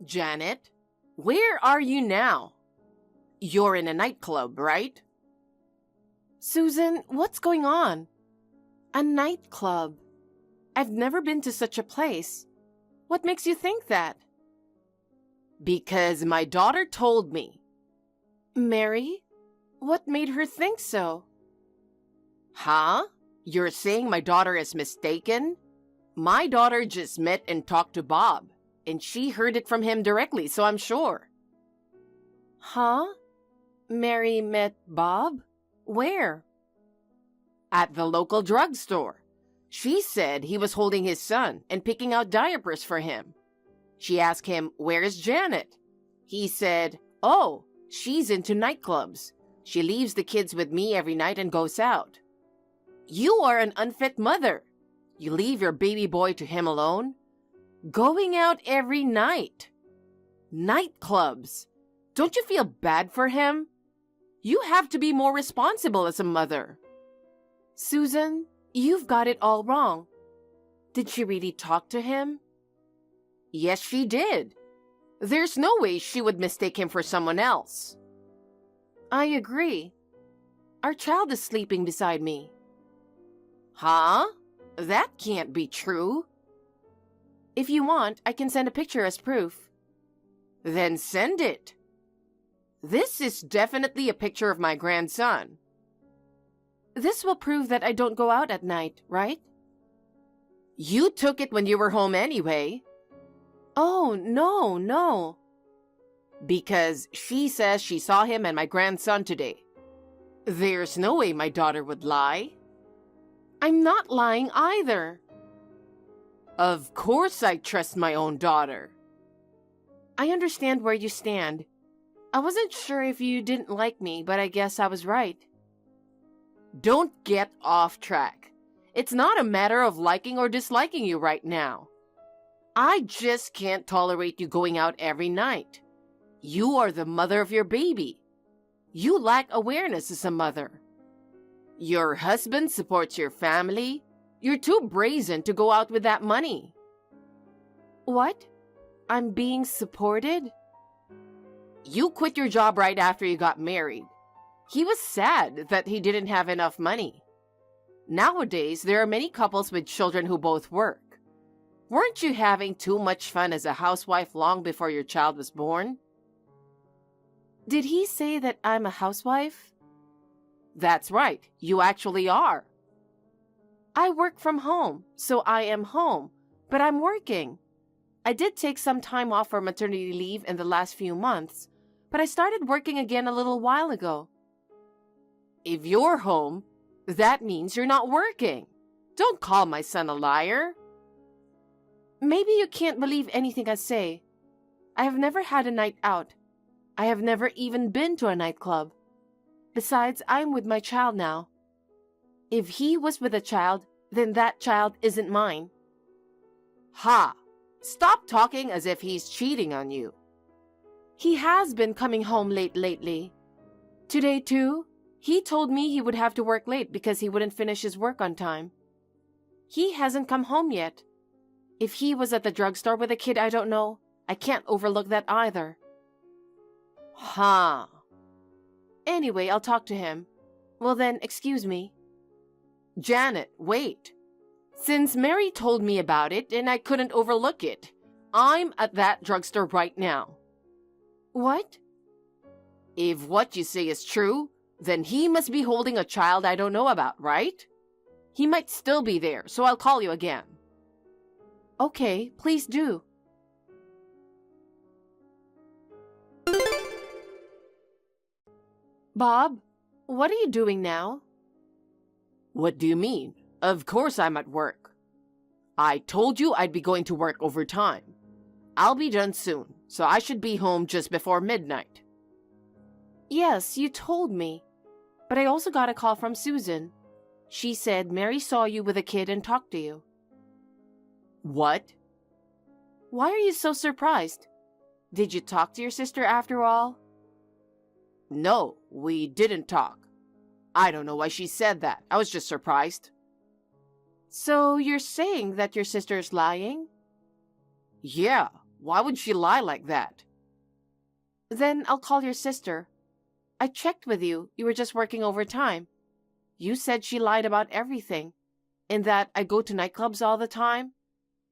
Janet, where are you now? You're in a nightclub, right? Susan, what's going on? A nightclub? I've never been to such a place. What makes you think that? Because my daughter told me. Mary? What made her think so? Huh? You're saying my daughter is mistaken? My daughter just met and talked to Bob, and she heard it from him directly, so I'm sure. Huh? Mary met Bob? Where? At the local drugstore. She said he was holding his son and picking out diapers for him. She asked him, "Where's Janet?" He said, "Oh, she's into nightclubs. She leaves the kids with me every night and goes out." You are an unfit mother. You leave your baby boy to him alone? Going out every night. Nightclubs. Don't you feel bad for him? You have to be more responsible as a mother. Susan, you've got it all wrong. Did she really talk to him? Yes, she did. There's no way she would mistake him for someone else. I agree. Our child is sleeping beside me. Huh? That can't be true. If you want, I can send a picture as proof. Then send it. This is definitely a picture of my grandson. This will prove that I don't go out at night, right? You took it when you were home anyway. Oh, no. Because she says she saw him and my grandson today. There's no way my daughter would lie. I'm not lying either. Of course I trust my own daughter. I understand where you stand. I wasn't sure if you didn't like me, but I guess I was right. Don't get off track. It's not a matter of liking or disliking you right now. I just can't tolerate you going out every night. You are the mother of your baby. You lack awareness as a mother. Your husband supports your family. You're too brazen to go out with that money. What? I'm being supported? You quit your job right after you got married. He was sad that he didn't have enough money. Nowadays, there are many couples with children who both work. Weren't you having too much fun as a housewife long before your child was born? Did he say that I'm a housewife? That's right, you actually are. I work from home, so I am home, but I'm working. I did take some time off for maternity leave in the last few months, but I started working again a little while ago. If you're home, that means you're not working. Don't call my son a liar. Maybe you can't believe anything I say. I have never had a night out. I have never even been to a nightclub. Besides, I'm with my child now. If he was with a child, then that child isn't mine. Ha! Stop talking as if he's cheating on you. He has been coming home late lately. Today, too, he told me he would have to work late because he wouldn't finish his work on time. He hasn't come home yet. If he was at the drugstore with a kid I don't know, I can't overlook that either. Huh. Anyway, I'll talk to him. Well then, excuse me. Janet, wait. Since Mary told me about it and I couldn't overlook it, I'm at that drugstore right now. What? If what you say is true, then he must be holding a child I don't know about, right? He might still be there, so I'll call you again. Okay, please do. Bob, what are you doing now? What do you mean? Of course I'm at work. I told you I'd be going to work overtime. I'll be done soon, so I should be home just before midnight. Yes, you told me. But I also got a call from Susan. She said Mary saw you with a kid and talked to you. What? Why are you so surprised? Did you talk to your sister after all? No, we didn't talk. I don't know why she said that. I was just surprised. So you're saying that your sister's lying? Yeah, Why would she lie like that? Then I'll call your sister. I checked with you. You were just working overtime. You said she lied about everything, and that I go to nightclubs all the time.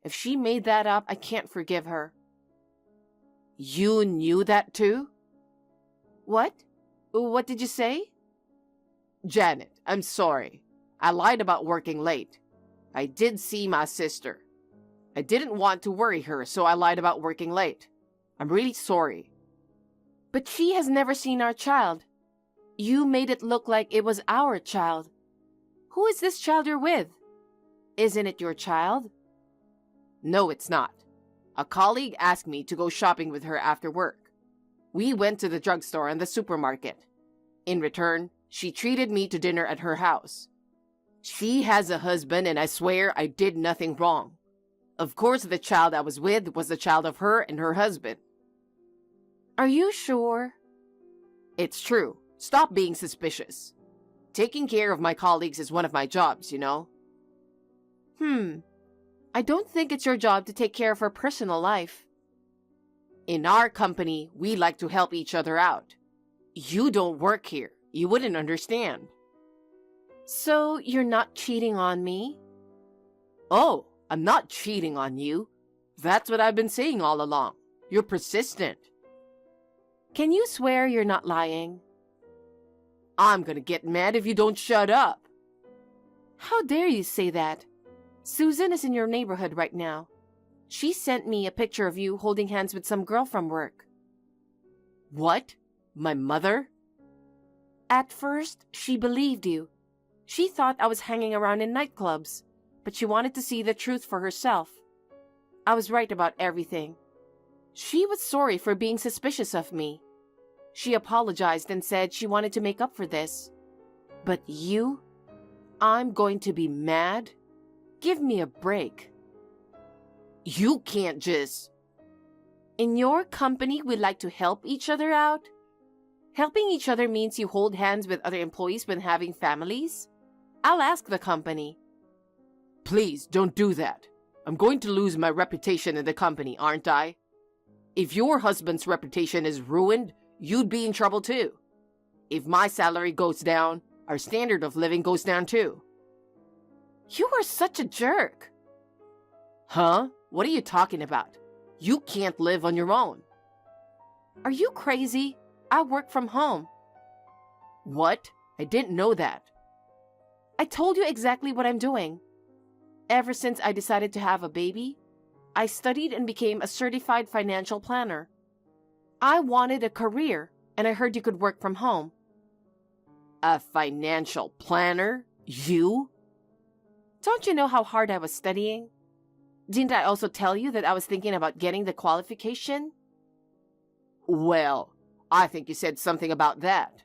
If she made that up, I can't forgive her. You knew that too? What? What did you say? Janet, I'm sorry. I lied about working late. I did see my sister. I didn't want to worry her, so I lied about working late. I'm really sorry. But she has never seen our child. You made it look like it was our child. Who is this child you're with? Isn't it your child? No, it's not. A colleague asked me to go shopping with her after work. We went to the drugstore and the supermarket. In return, she treated me to dinner at her house. She has a husband, and I swear I did nothing wrong. Of course, the child I was with was the child of her and her husband. Are you sure? It's true. Stop being suspicious. Taking care of my colleagues is one of my jobs, you know? I don't think it's your job to take care of her personal life. In our company, we like to help each other out. You don't work here. You wouldn't understand. So you're not cheating on me? Oh, I'm not cheating on you. That's what I've been saying all along. You're persistent. Can you swear you're not lying? I'm gonna get mad if you don't shut up. How dare you say that? Susan is in your neighborhood right now. She sent me a picture of you holding hands with some girl from work. What? My mother? At first, she believed you. She thought I was hanging around in nightclubs, but she wanted to see the truth for herself. I was right about everything. She was sorry for being suspicious of me. She apologized and said she wanted to make up for this. But you? I'm going to be mad? Give me a break. You can't just... In your company, we like to help each other out. Helping each other means you hold hands with other employees when having families? I'll ask the company. Please, don't do that. I'm going to lose my reputation in the company, aren't I? If your husband's reputation is ruined, you'd be in trouble too. If my salary goes down, our standard of living goes down too. You are such a jerk. Huh? What are you talking about? You can't live on your own. Are you crazy? I work from home. What? I didn't know that. I told you exactly what I'm doing. Ever since I decided to have a baby, I studied and became a certified financial planner. I wanted a career, and I heard you could work from home. A financial planner? You? Don't you know how hard I was studying? Didn't I also tell you that I was thinking about getting the qualification? Well, I think you said something about that.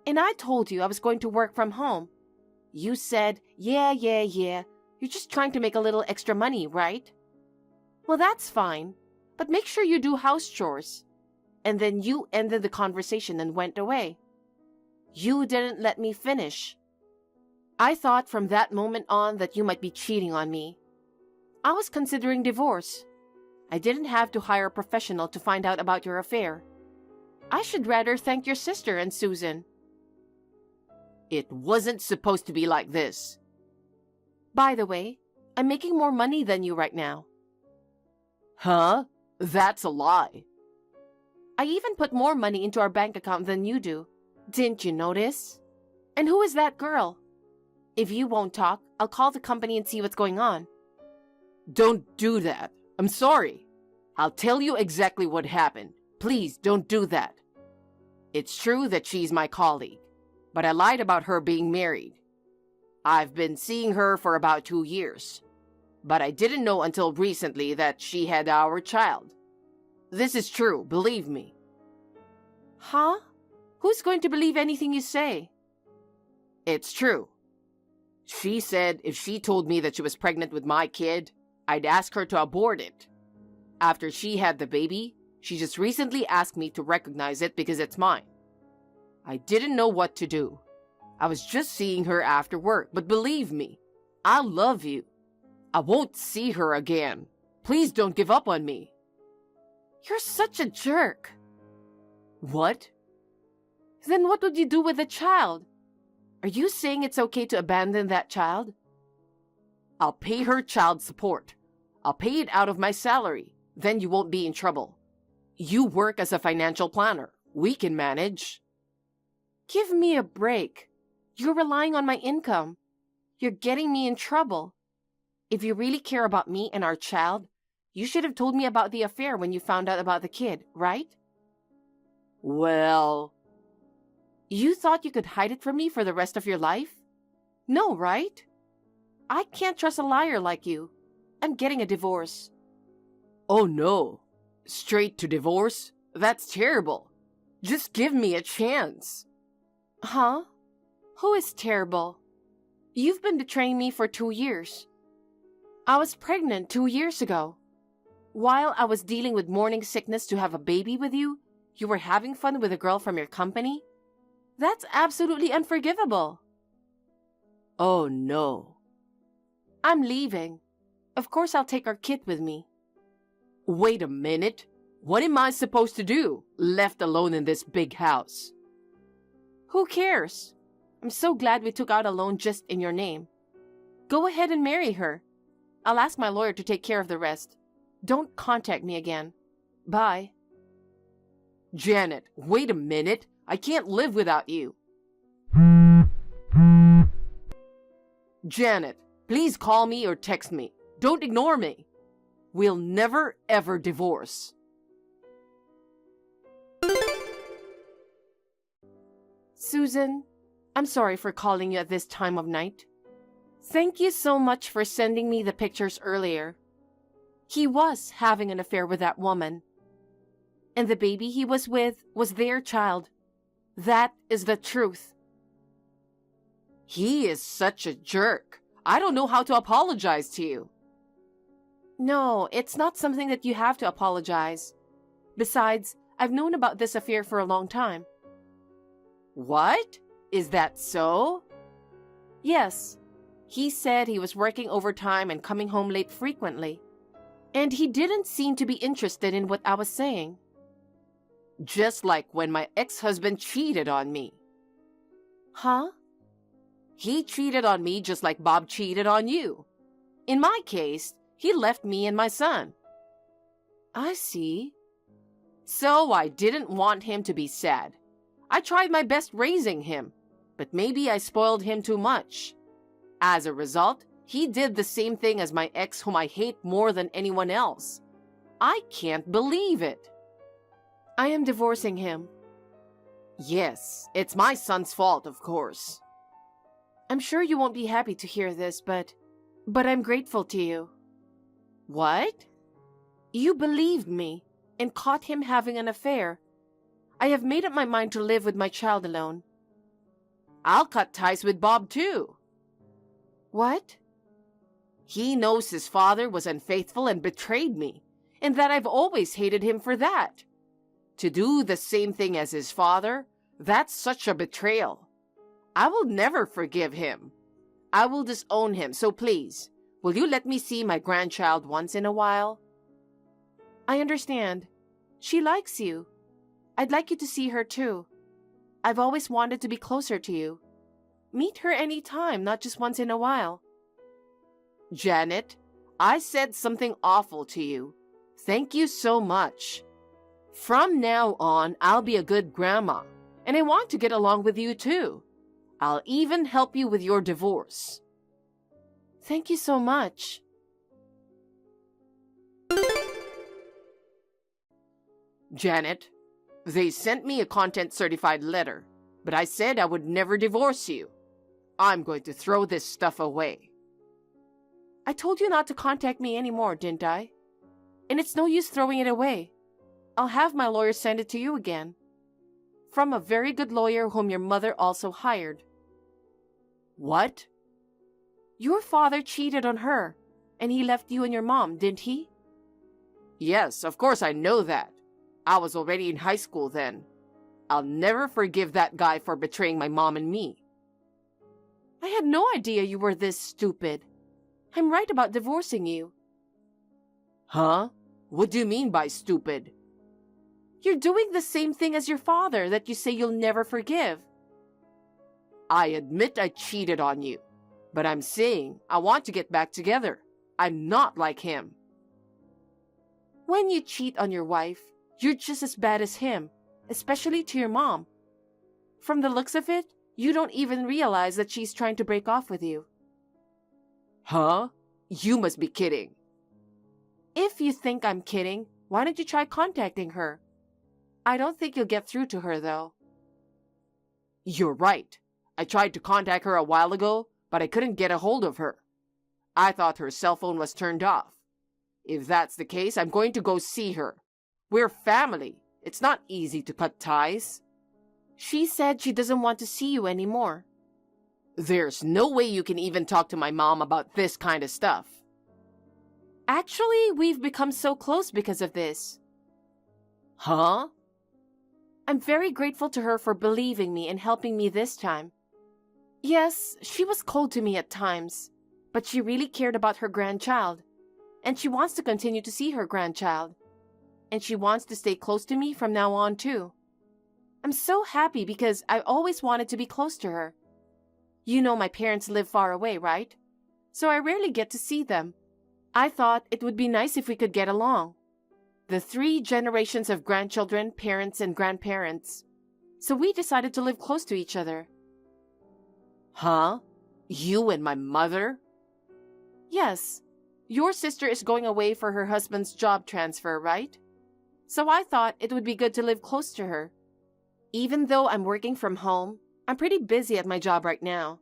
And I told you I was going to work from home. You said, yeah. You're just trying to make a little extra money, right? Well, that's fine, but make sure you do house chores. And then you ended the conversation and went away. You didn't let me finish. I thought from that moment on that you might be cheating on me. I was considering divorce. I didn't have to hire a professional to find out about your affair. I should rather thank your sister and Susan. It wasn't supposed to be like this. By the way, I'm making more money than you right now. Huh? That's a lie. I even put more money into our bank account than you do. Didn't you notice? And who is that girl? If you won't talk, I'll call the company and see what's going on. Don't do that. I'm sorry. I'll tell you exactly what happened. Please don't do that. It's true that she's my colleague, but I lied about her being married. I've been seeing her for about 2 years, but I didn't know until recently that she had our child. This is true, believe me. Huh? Who's going to believe anything you say? It's true. She said if she told me that she was pregnant with my kid, I'd ask her to abort it. After she had the baby, she just recently asked me to recognize it because it's mine. I didn't know what to do. I was just seeing her after work, but believe me, I love you. I won't see her again. Please don't give up on me. You're such a jerk. What? Then what would you do with the child? Are you saying it's okay to abandon that child? I'll pay her child support. I'll pay it out of my salary. Then you won't be in trouble. You work as a financial planner. We can manage. Give me a break. You're relying on my income. You're getting me in trouble. If you really care about me and our child, you should have told me about the affair when you found out about the kid, right? Well... You thought you could hide it from me for the rest of your life? No, right? I can't trust a liar like you. I'm getting a divorce. Oh no. Straight to divorce? That's terrible. Just give me a chance. Huh? Who is terrible? You've been betraying me for 2 years. I was pregnant 2 years ago. While I was dealing with morning sickness to have a baby with you, you were having fun with a girl from your company? That's absolutely unforgivable. Oh no. I'm leaving. Of course I'll take our kid with me. Wait a minute. What am I supposed to do, left alone in this big house? Who cares? I'm so glad we took out a loan just in your name. Go ahead and marry her. I'll ask my lawyer to take care of the rest. Don't contact me again. Bye. Janet, wait a minute. I can't live without you. Janet, please call me or text me. Don't ignore me. We'll never ever divorce. Susan, I'm sorry for calling you at this time of night. Thank you so much for sending me the pictures earlier. He was having an affair with that woman. And the baby he was with was their child. That is the truth. He is such a jerk. I don't know how to apologize to you. No, it's not something that you have to apologize. Besides, I've known about this affair for a long time. What? Is that so? Yes. He said he was working overtime and coming home late frequently. And he didn't seem to be interested in what I was saying. Just like when my ex-husband cheated on me. Huh? He cheated on me just like Bob cheated on you. In my case, he left me and my son. I see. So I didn't want him to be sad. I tried my best raising him, but maybe I spoiled him too much. As a result, he did the same thing as my ex whom I hate more than anyone else. I can't believe it. I am divorcing him. Yes, it's my son's fault, of course. I'm sure you won't be happy to hear this, but I'm grateful to you. What? You believed me and caught him having an affair. I have made up my mind to live with my child alone. I'll cut ties with Bob too. What? He knows his father was unfaithful and betrayed me, and that I've always hated him for that. To do the same thing as his father, that's such a betrayal. I will never forgive him. I will disown him, so please, will you let me see my grandchild once in a while? I understand. She likes you. I'd like you to see her too. I've always wanted to be closer to you. Meet her any time, not just once in a while. Janet, I said something awful to you. Thank you so much. From now on, I'll be a good grandma, and I want to get along with you too. I'll even help you with your divorce. Thank you so much. Janet, they sent me a content certified letter, but I said I would never divorce you. I'm going to throw this stuff away. I told you not to contact me anymore, didn't I? And it's no use throwing it away. I'll have my lawyer send it to you again. From a very good lawyer whom your mother also hired. What? Your father cheated on her, and he left you and your mom, didn't he? Yes, of course I know that. I was already in high school then. I'll never forgive that guy for betraying my mom and me. I had no idea you were this stupid. I'm right about divorcing you. Huh? What do you mean by stupid? You're doing the same thing as your father that you say you'll never forgive. I admit I cheated on you, but I'm saying I want to get back together. I'm not like him. When you cheat on your wife, you're just as bad as him, especially to your mom. From the looks of it, you don't even realize that she's trying to break off with you. Huh? You must be kidding. If you think I'm kidding, why don't you try contacting her? I don't think you'll get through to her, though. You're right. I tried to contact her a while ago, but I couldn't get a hold of her. I thought her cell phone was turned off. If that's the case, I'm going to go see her. We're family. It's not easy to cut ties. She said she doesn't want to see you anymore. There's no way you can even talk to my mom about this kind of stuff. Actually, we've become so close because of this. Huh? I'm very grateful to her for believing me and helping me this time. Yes, she was cold to me at times, but she really cared about her grandchild, and she wants to continue to see her grandchild, and she wants to stay close to me from now on too. I'm so happy because I always wanted to be close to her. You know my parents live far away, right? So I rarely get to see them. I thought it would be nice if we could get along. The 3 generations of grandchildren, parents, and grandparents. So we decided to live close to each other. Huh? You and my mother? Yes. Your sister is going away for her husband's job transfer, right? So I thought it would be good to live close to her. Even though I'm working from home, I'm pretty busy at my job right now.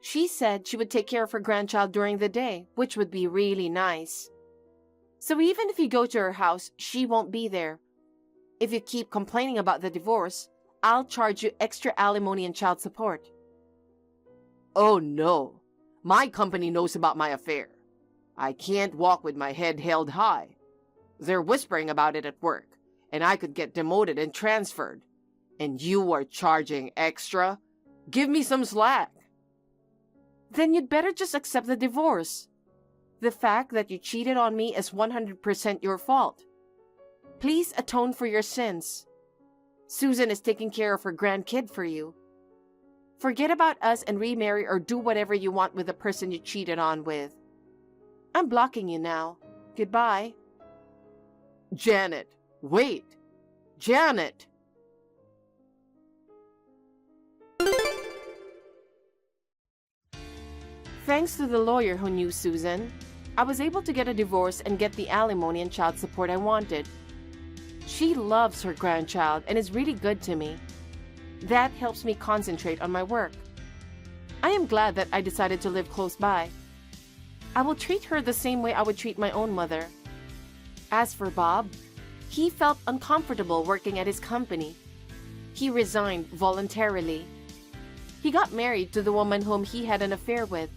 She said she would take care of her grandchild during the day, which would be really nice. So even if you go to her house, she won't be there. If you keep complaining about the divorce, I'll charge you extra alimony and child support. Oh no. My company knows about my affair. I can't walk with my head held high. They're whispering about it at work, and I could get demoted and transferred. And you are charging extra? Give me some slack. Then you'd better just accept the divorce. The fact that you cheated on me is 100% your fault. Please atone for your sins. Susan is taking care of her grandkid for you. Forget about us and remarry or do whatever you want with the person you cheated on with. I'm blocking you now. Goodbye. Janet, wait. Janet! Thanks to the lawyer who knew Susan, I was able to get a divorce and get the alimony and child support I wanted. She loves her grandchild and is really good to me. That helps me concentrate on my work. I am glad that I decided to live close by. I will treat her the same way I would treat my own mother. As for Bob, he felt uncomfortable working at his company. He resigned voluntarily. He got married to the woman whom he had an affair with.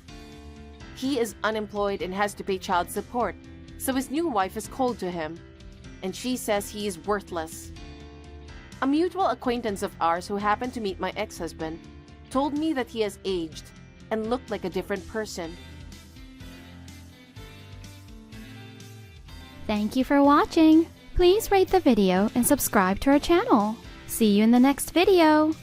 He is unemployed and has to pay child support, so his new wife is cold to him, and she says he is worthless. A mutual acquaintance of ours who happened to meet my ex-husband told me that he has aged and looked like a different person. Thank you for watching. Please rate the video and subscribe to our channel. See you in the next video.